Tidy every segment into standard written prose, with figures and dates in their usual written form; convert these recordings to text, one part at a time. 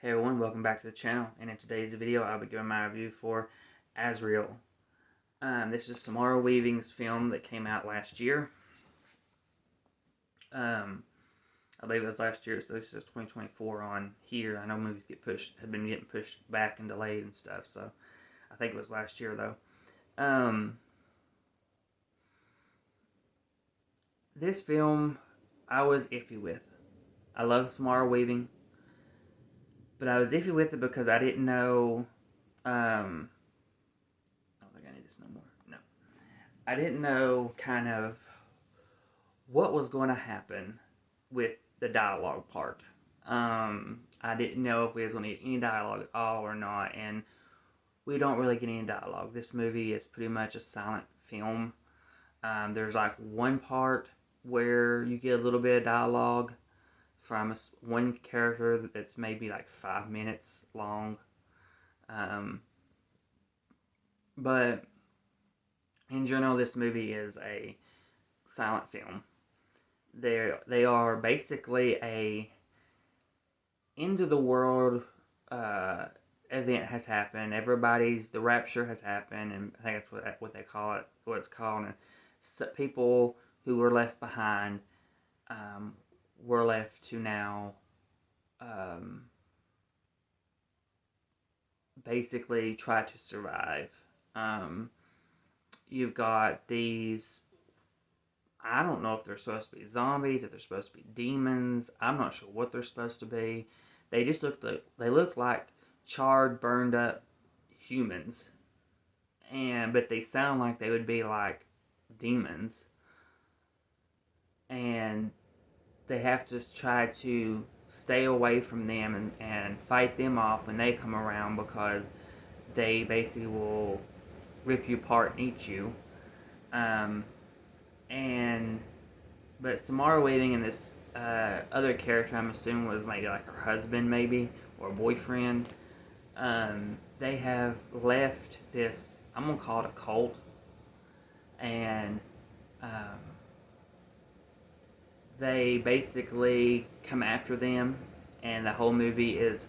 Hey everyone, welcome back to the channel, and in today's video I'll be giving my review for Azrael. This is Samara Weaving's film that came out last year. I believe it was last year, so this is 2024 on here. I know movies have been getting pushed back and delayed and stuff, so I think it was last year though. This film I was iffy with. I love Samara Weaving, but I was iffy with it because I didn't know, I don't think I need this no more. No. I didn't know kind of what was going to happen with the dialogue part. I didn't know if we was going to get any dialogue at all or not, and we don't really get any dialogue. This movie is pretty much a silent film. There's like one part where you get a little bit of dialogue from one character that's maybe like 5 minutes long. But in general, this movie is a silent film. They are basically a end of the world event has happened. The rapture has happened, and I think that's what they call it, what it's called. And so people who were left behind were left to now basically try to survive. You've got these, I don't know if they're supposed to be zombies, if they're supposed to be demons. I'm not sure what they're supposed to be. They just look like charred, burned up humans, but they sound like they would be like demons, and they have to try to stay away from them and fight them off when they come around, because they basically will rip you apart and eat you. But Samara Weaving and this other character, I'm assuming was maybe like her husband, maybe, or boyfriend. They have left this, I'm gonna call it a cult, and they basically come after them, and the whole movie is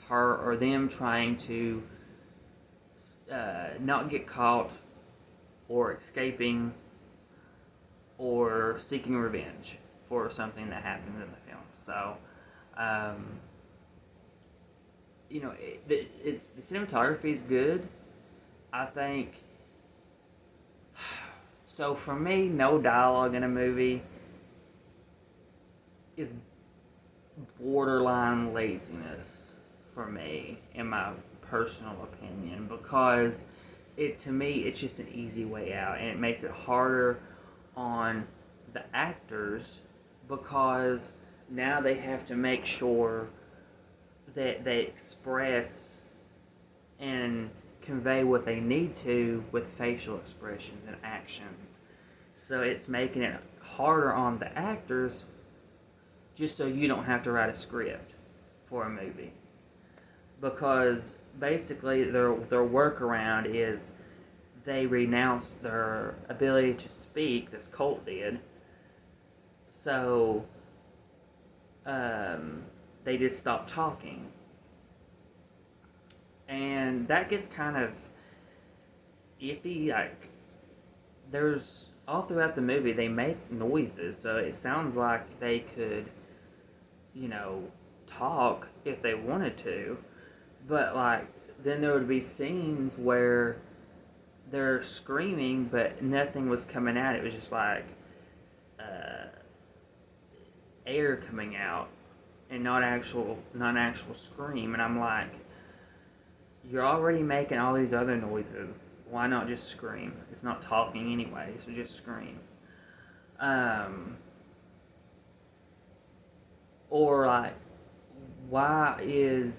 her or them trying to not get caught, or escaping, or seeking revenge for something that happened in the film. So, the cinematography is good, I think. So for me, no dialogue in a movie is borderline laziness for me, in my personal opinion, because to me it's just an easy way out, and it makes it harder on the actors, because now they have to make sure that they express and convey what they need to with facial expressions and actions. So it's making it harder on the actors, just so you don't have to write a script for a movie. Because basically their workaround is they renounce their ability to speak, this cult did. So they just stop talking. And that gets kind of iffy. Like, there's, all throughout the movie, they make noises, so it sounds like they could, talk if they wanted to. But, like, then there would be scenes where they're screaming, but nothing was coming out. It was just like air coming out, and not actual scream. And I'm like, you're already making all these other noises. Why not just scream? It's not talking anyway, so just scream. Or like, why is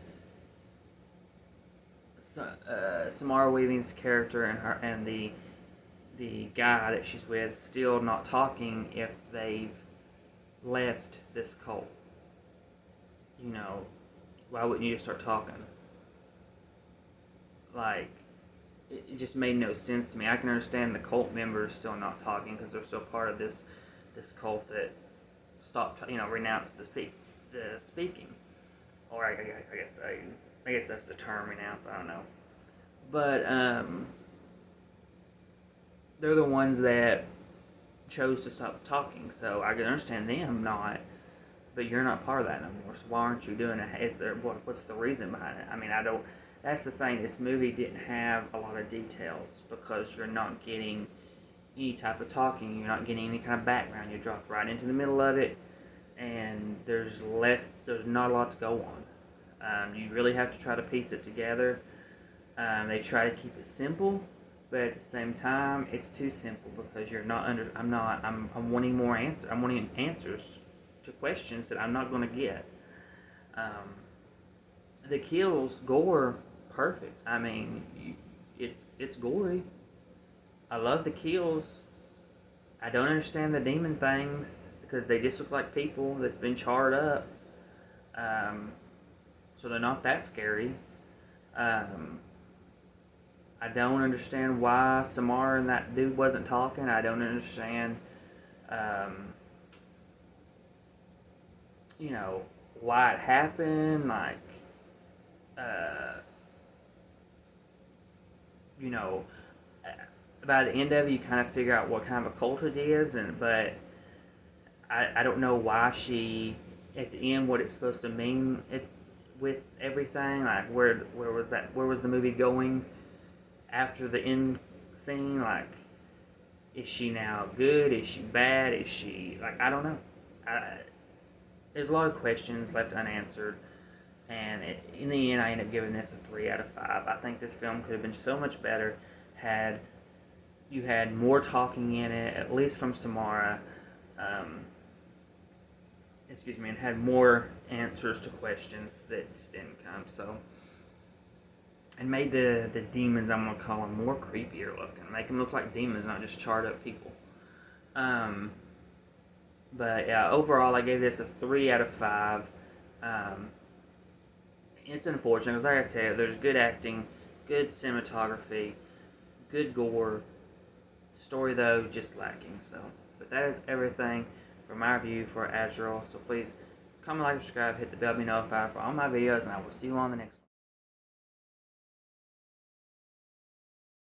Samara Weaving's character and the guy that she's with still not talking if they've left this cult? Why wouldn't you just start talking? Like, it just made no sense to me. I can understand the cult members still not talking because they're still part of this cult that stopped, renounced the speaking. or I guess that's the term now. So I don't know, but they're the ones that chose to stop talking. So I can understand them not, but you're not part of that no more. So why aren't you doing it? Is there what's the reason behind it? I mean, I don't. That's the thing. This movie didn't have a lot of details because you're not getting any type of talking. You're not getting any kind of background. You're dropped right into the middle of it, and there's less. There's not a lot to go on. You really have to try to piece it together. They try to keep it simple, but at the same time, it's too simple because you're not under. I'm not. I'm wanting more answers. I'm wanting answers to questions that I'm not going to get. The kills, gore, perfect. I mean, it's gory. I love the kills. I don't understand the demon things because they just look like people that's been charred up. So they're not that scary. I don't understand why Samara and that dude wasn't talking. I don't understand, um, why it happened. Like, uh, you know, by the end of it, you kind of figure out what kind of a cult it is, but I don't know why she, at the end, what it's supposed to mean with everything. Like, where was that? Where was the movie going after the end scene? Like, is she now good? Is she bad? Is she, like, I don't know. There's a lot of questions left unanswered, and in the end, I end up giving this a 3 out of 5. I think this film could have been so much better had you had more talking in it, at least from Samara. And had more answers to questions that just didn't come. So, and made the demons, I'm gonna call them, more creepier looking. Make them look like demons, not just charred up people. But yeah, overall, I gave this a 3 out of 5. It's unfortunate because, like I said, there's good acting, good cinematography, good gore. Story, though, just lacking. So, but that is everything for my review for Azrael. So please comment, like, subscribe, hit the bell to be notified for all my videos, and I will see you on the next one.